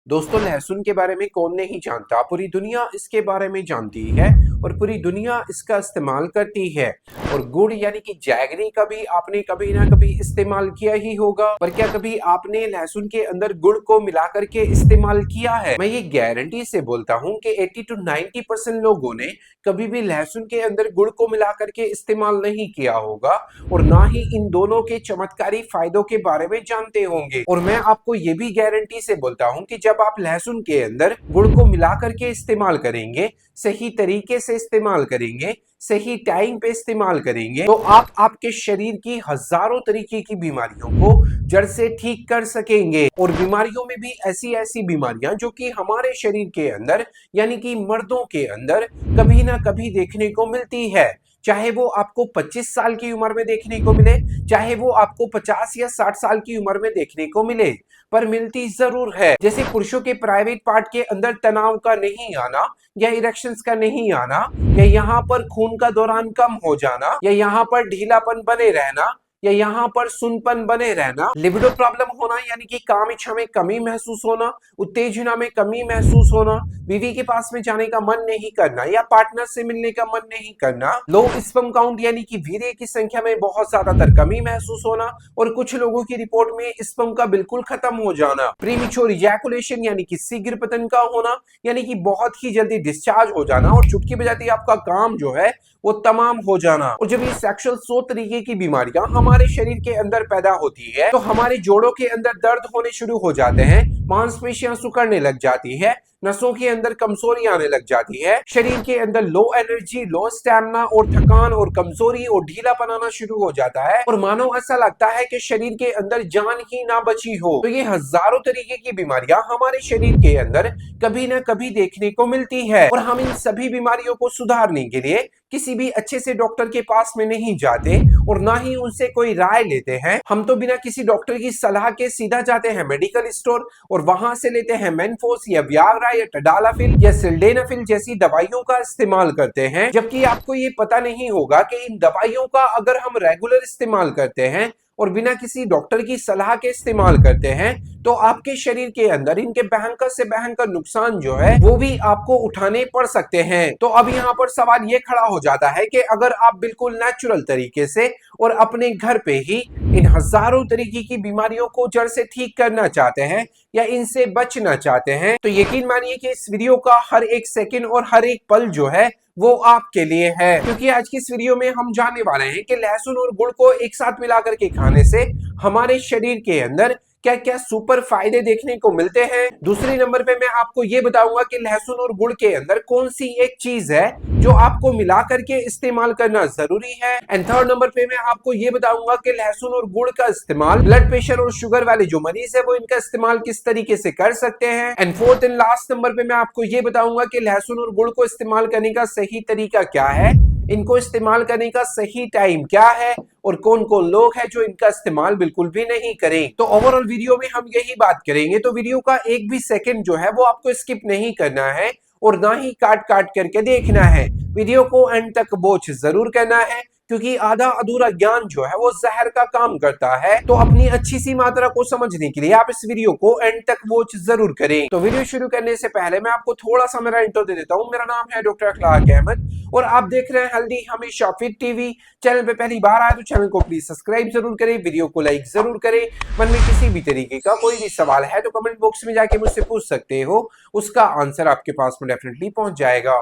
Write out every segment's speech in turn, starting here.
दोस्तों, लहसुन के बारे में कौन नहीं जानता। पूरी दुनिया इसके बारे में जानती है और पूरी दुनिया इसका इस्तेमाल करती है। और गुड़ यानी कि जैगरी का भी आपने कभी ना कभी इस्तेमाल किया ही होगा। पर क्या कभी आपने लहसुन के अंदर गुड़ को मिला करके इस्तेमाल किया है? मैं ये गारंटी से बोलता हूँ कि 80 to 90% लोगों ने कभी भी लहसुन के अंदर गुड़ को मिला करके इस्तेमाल नहीं किया होगा और ना ही इन दोनों के चमत्कारी फायदों के बारे में जानते होंगे। और मैं आपको ये भी गारंटी से बोलता हूँ कि जब आप लहसुन के अंदर गुड़ को मिला करके इस्तेमाल करेंगे, सही तरीके से इस्तेमाल करेंगे, सही टाइम पे इस्तेमाल करेंगे, तो आप आपके शरीर की हजारों तरीके की बीमारियों को जड़ से ठीक कर सकेंगे। और बीमारियों में भी ऐसी ऐसी बीमारियां जो कि हमारे शरीर के अंदर यानी कि मर्दों के अंदर कभी ना कभी देखने को मिलती है। चाहे वो आपको 25 साल की उम्र में देखने को मिले, चाहे वो आपको 50 या 60 साल की उम्र में देखने को मिले, पर मिलती जरूर है। जैसे पुरुषों के प्राइवेट पार्ट के अंदर तनाव का नहीं आना, या इरेक्शंस का नहीं आना, या यहाँ पर खून का दौरान कम हो जाना, या यहाँ पर ढीलापन बने रहना, या यहाँ पर सुनपन बने रहना, लिबिडो प्रॉब्लम होना यानी कि काम इच्छा में कमी महसूस होना, उत्तेजना में कमी महसूस होना, बीवी के पास में जाने का मन नहीं करना या पार्टनर से मिलने का मन नहीं करना, लो स्पर्म काउंट यानी कि वीर्य की संख्या में बहुत ज्यादातर कमी महसूस होना, और कुछ लोगों की रिपोर्ट में स्पर्म का बिल्कुल खत्म हो जाना, प्रीमेच्योर इजैकुलेशन यानी कि शीघ्र पतन का होना, यानी कि बहुत ही जल्दी डिस्चार्ज हो जाना और चुटकी बजाती आपका काम जो है वो तमाम हो जाना। और जब ये सेक्सुअल 100 तरीके की बीमारियां हमारे शरीर के अंदर पैदा होती है तो हमारे जोड़ों के अंदर दर्द होने शुरू हो जाते हैं, मांसपेशियां सिकुड़ने लग जाती है, नसों के अंदर कमजोरी आने लग जाती है, शरीर के अंदर लो एनर्जी, लो स्टैमिना और थकान और कमजोरी और ढीलापन आना शुरू हो जाता है और मानो ऐसा लगता है कि शरीर के अंदर जान ही ना बची हो। तो ये हजारों तरीके की बीमारियां हमारे शरीर के अंदर कभी ना कभी देखने को मिलती है और हम इन सभी बीमारियों को सुधारने के लिए किसी भी अच्छे से डॉक्टर के पास में नहीं जाते और ना ही उनसे कोई राय लेते हैं। हम तो बिना किसी डॉक्टर की सलाह के सीधा जाते हैं मेडिकल स्टोर और वहां से लेते हैं मेनफोर्स या वियाग्रा या टडालाफिल या सिल्डेनाफिल जैसी दवाइयों का इस्तेमाल करते हैं, जबकि आपको ये पता नहीं होगा कि इन दवाइयों का अगर हम रेगुलर इस्तेमाल करते हैं और बिना किसी डॉक्टर की सलाह के इस्तेमाल करते हैं तो आपके शरीर के अंदर इनके भयंकर से भयंकर नुकसान जो है वो भी आपको उठाने पड़ सकते हैं। तो अब यहाँ पर सवाल ये खड़ा हो जाता है कि अगर आप बिल्कुल नेचुरल तरीके से और अपने घर पे ही इन हजारों तरीके की बीमारियों को जड़ से ठीक करना चाहते हैं या इनसे बचना चाहते हैं तो यकीन मानिए कि इस वीडियो का हर एक सेकंड और हर एक पल जो है वो आपके लिए है, क्योंकि आज की इस वीडियो में हम जानने वाले हैं कि लहसुन और गुड़ को एक साथ मिलाकर के खाने से हमारे शरीर के अंदर क्या क्या सुपर फायदे देखने को मिलते हैं। दूसरे नंबर पे मैं आपको ये बताऊंगा कि लहसुन और गुड़ के अंदर कौन सी एक चीज है जो आपको मिला करके इस्तेमाल करना जरूरी है। एंड थर्ड नंबर पे मैं आपको ये बताऊंगा कि लहसुन और गुड़ का इस्तेमाल ब्लड प्रेशर और शुगर वाले जो मरीज है वो इनका इस्तेमाल किस तरीके से कर सकते हैं। And fourth and last number पे मैं आपको ये बताऊंगा कि लहसुन और गुड़ को इस्तेमाल करने का सही तरीका क्या है, इनको इस्तेमाल करने का सही टाइम क्या है और कौन कौन लोग हैं जो इनका इस्तेमाल बिल्कुल भी नहीं करें। तो ओवरऑल वीडियो में हम यही बात करेंगे, तो वीडियो का एक भी सेकंड जो है वो आपको स्किप नहीं करना है और ना ही काट काट करके देखना है। वीडियो को एंड तक वॉच जरूर करना है, क्योंकि आधा अधूरा ज्ञान जो है वो जहर का काम करता है। तो अपनी अच्छी सी मात्रा को समझने के लिए आप इस वीडियो को एंड तक वॉच जरूर करें। तो वीडियो शुरू करने से पहले मैं आपको थोड़ा सा मेरा इंट्रो दे देता हूँ। मेरा नाम है डॉक्टर अखलाक अहमद और आप देख रहे हैं हेल्दी हमेशा फिट टीवी। चैनल पे पहली बार आए तो चैनल को प्लीज सब्सक्राइब जरूर करें, वीडियो को लाइक जरूर करें। मन में किसी भी तरीके का कोई भी सवाल है तो कमेंट बॉक्स में जाके मुझसे पूछ सकते हो, उसका आंसर आपके पास में डेफिनेटली पहुंच जाएगा।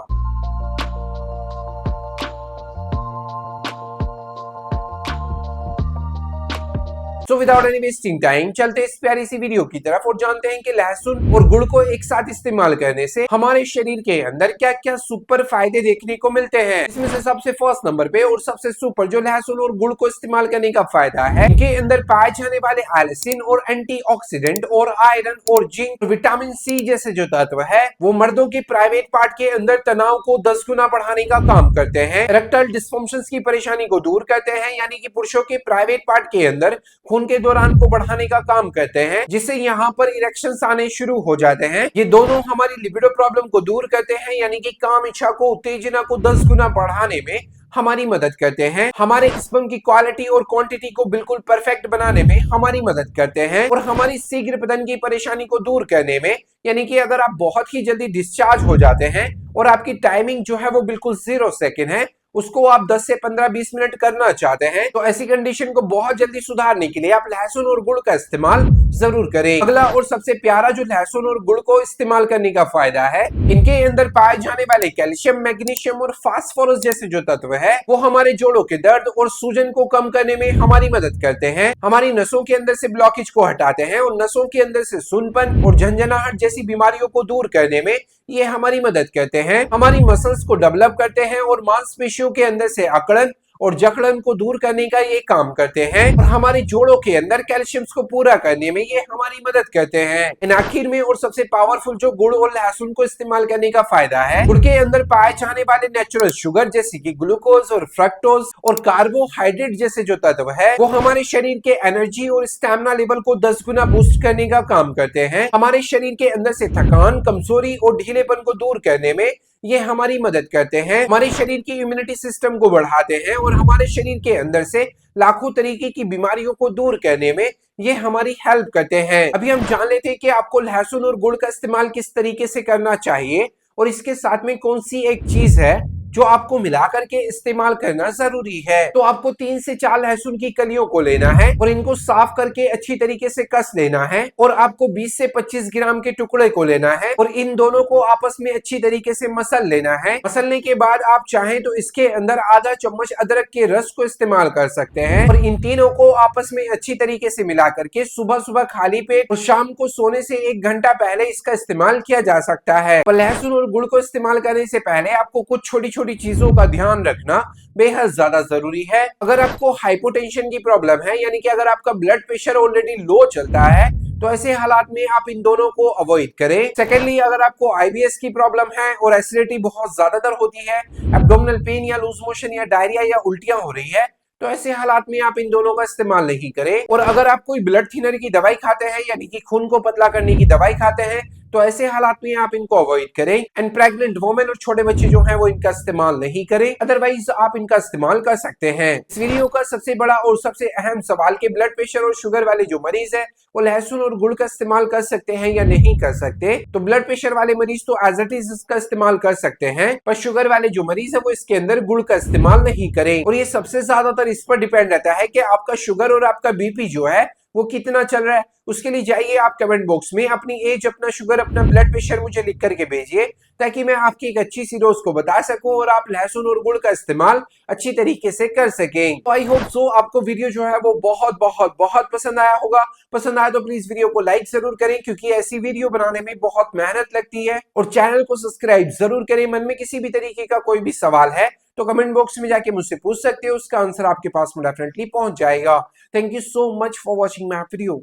So without any wasting time, चलते इस प्यारी सी वीडियो की तरफ और जानते हैं कि लहसुन और गुड़ को एक साथ इस्तेमाल करने से हमारे शरीर के अंदर क्या क्या सुपर फायदे देखने को मिलते हैं। इसमें से सबसे फर्स्ट नंबर पे और सबसे सुपर जो लहसुन और गुड़ को इस्तेमाल करने का फायदा है, इनके अंदर पाए जाने वाले एलिसिन और एंटीऑक्सीडेंट और आयरन और जिंक, विटामिन सी जैसे जो तत्व है वो मर्दों के प्राइवेट पार्ट के अंदर तनाव को 10 गुना बढ़ाने का काम करते हैं, इरेक्टाइल डिस्फंक्शंस की परेशानी को दूर करते हैं यानी कि पुरुषों के प्राइवेट पार्ट के अंदर खून के दौरान को बढ़ाने का काम करते हैं, जिससे यहाँ पर इरेक्शंस आने शुरू हो जाते हैं। ये दोनों हमारी लिबिडो प्रॉब्लम को दूर करते हैं यानी कि काम इच्छा को, उत्तेजना को 10 गुना बढ़ाने में हमारी मदद करते हैं, हमारे स्पर्म की क्वालिटी और क्वांटिटी को बिल्कुल परफेक्ट बनाने में हमारी मदद करते हैं और हमारी शीघ्र पतन की परेशानी को दूर करने में, यानी कि अगर आप बहुत ही जल्दी डिस्चार्ज हो जाते हैं और आपकी टाइमिंग जो है वो बिल्कुल 0 सेकेंड है, उसको आप 10 से 15-20 मिनट करना चाहते हैं, तो ऐसी कंडीशन को बहुत जल्दी सुधारने के लिए आप लहसुन और गुड़ का इस्तेमाल जरूर करें। अगला और सबसे प्यारा जो लहसुन और गुड़ को इस्तेमाल करने का फायदा है, इनके अंदर पाए जाने वाले कैल्शियम, मैग्नीशियम और फास्फोरस जैसे जो तत्व है वो हमारे जोड़ों के दर्द और सूजन को कम करने में हमारी मदद करते हैं, हमारी नसों के अंदर से ब्लॉकेज को हटाते हैं और नसों के अंदर से सूनपन और झंझनाहट जैसी बीमारियों को दूर करने में ये हमारी मदद करते हैं, हमारी मसल्स को डेवलप करते हैं और मांसपेशियों के अंदर से अकड़न और जकड़न को दूर करने का ये काम करते हैं और हमारे जोड़ों के अंदर कैल्शियम को पूरा करने में ये हमारी मदद करते हैं। इन आखिर में और सबसे पावरफुल जो गुड़ और लहसुन को इस्तेमाल करने का फायदा है, गुड़ के अंदर पाए जाने वाले नेचुरल शुगर जैसे कि ग्लूकोज और फ्रक्टोज और कार्बोहाइड्रेट जैसे जो तत्व है वो हमारे शरीर के एनर्जी और स्टैमिना लेवल को 10 गुना बूस्ट करने का काम करते हैं, हमारे शरीर के अंदर से थकान, कमजोरी और ढीलेपन को दूर करने में ये हमारी मदद करते हैं, हमारे शरीर की इम्यूनिटी सिस्टम को बढ़ाते हैं और हमारे शरीर के अंदर से लाखों तरीके की बीमारियों को दूर करने में ये हमारी हेल्प करते हैं। अभी हम जान लेते हैं कि आपको लहसुन और गुड़ का इस्तेमाल किस तरीके से करना चाहिए और इसके साथ में कौन सी एक चीज है जो आपको मिला करके इस्तेमाल करना जरूरी है। तो आपको 3 से 4 लहसुन की कलियों को लेना है और इनको साफ करके अच्छी तरीके से कस लेना है और आपको 20 से 25 ग्राम के टुकड़े को लेना है और इन दोनों को आपस में अच्छी तरीके से मसल लेना है। मसलने के बाद आप चाहें तो इसके अंदर आधा चम्मच अदरक के रस को इस्तेमाल कर सकते हैं और इन तीनों को आपस में अच्छी तरीके से मिला करके सुबह सुबह खाली पेट और शाम को सोने से 1 घंटा पहले इसका इस्तेमाल किया जा सकता है। पर लहसुन और गुड़ को इस्तेमाल करने से पहले आपको कुछ छोटी छोटी चीजों का ध्यान रखना बेहद ज्यादा जरूरी है। अगर आपको हाइपोटेंशन की प्रॉब्लम है, यानी कि अगर आपका ब्लड प्रेशर ऑलरेडी लो चलता है, तो ऐसे हालात में आप इन दोनों को अवॉइड करें। सेकेंडली, अगर आपको आईबीएस की प्रॉब्लम है और एसिडिटी बहुत ज्यादातर होती है, एब्डोमिनल पेन या लूज मोशन या डायरिया या उल्टियां हो रही है, तो ऐसे हालात में आप इन दोनों का इस्तेमाल नहीं करें। और अगर आप कोई ब्लड थिनर की दवाई खाते हैं, यानी कि खून को पतला करने की दवाई खाते हैं, तो ऐसे हालात में आप इनको अवॉइड करें। एंड प्रेग्नेंट वुमेन और छोटे बच्चे जो हैं वो इनका इस्तेमाल नहीं करें, अदरवाइज आप इनका इस्तेमाल कर सकते हैं। इस वीडियो का सबसे बड़ा और सबसे अहम सवाल कि ब्लड प्रेशर और शुगर वाले जो मरीज है वो लहसुन और गुड़ का इस्तेमाल कर सकते हैं या नहीं कर सकते। तो ब्लड प्रेशर वाले मरीज तो एज इट इज इसका इस्तेमाल कर सकते हैं, पर शुगर वाले जो मरीज है वो इसके अंदर गुड़ का इस्तेमाल नहीं करें। और ये सबसे ज्यादातर इस पर डिपेंड रहता है कि आपका शुगर और आपका बीपी जो है वो कितना चल रहा है। उसके लिए जाइए आप कमेंट बॉक्स में अपनी एज, अपना शुगर, अपना ब्लड प्रेशर मुझे लिख करके भेजिए, ताकि मैं आपकी एक अच्छी सी डोज को बता सकूं और आप लहसुन और गुड़ का इस्तेमाल अच्छी तरीके से कर सकें। तो आई होप सो आपको वीडियो जो है वो बहुत बहुत बहुत पसंद आया होगा। पसंद आया तो प्लीज वीडियो को लाइक जरूर करें, क्योंकि ऐसी वीडियो बनाने में बहुत मेहनत लगती है। और चैनल को सब्सक्राइब जरूर करें। मन में किसी भी तरीके का कोई भी सवाल है तो कमेंट बॉक्स में जाके मुझसे पूछ सकते हो, उसका आंसर आपके पास में डेफिनेटली पहुंच जाएगा। Thank you so much for watching my video.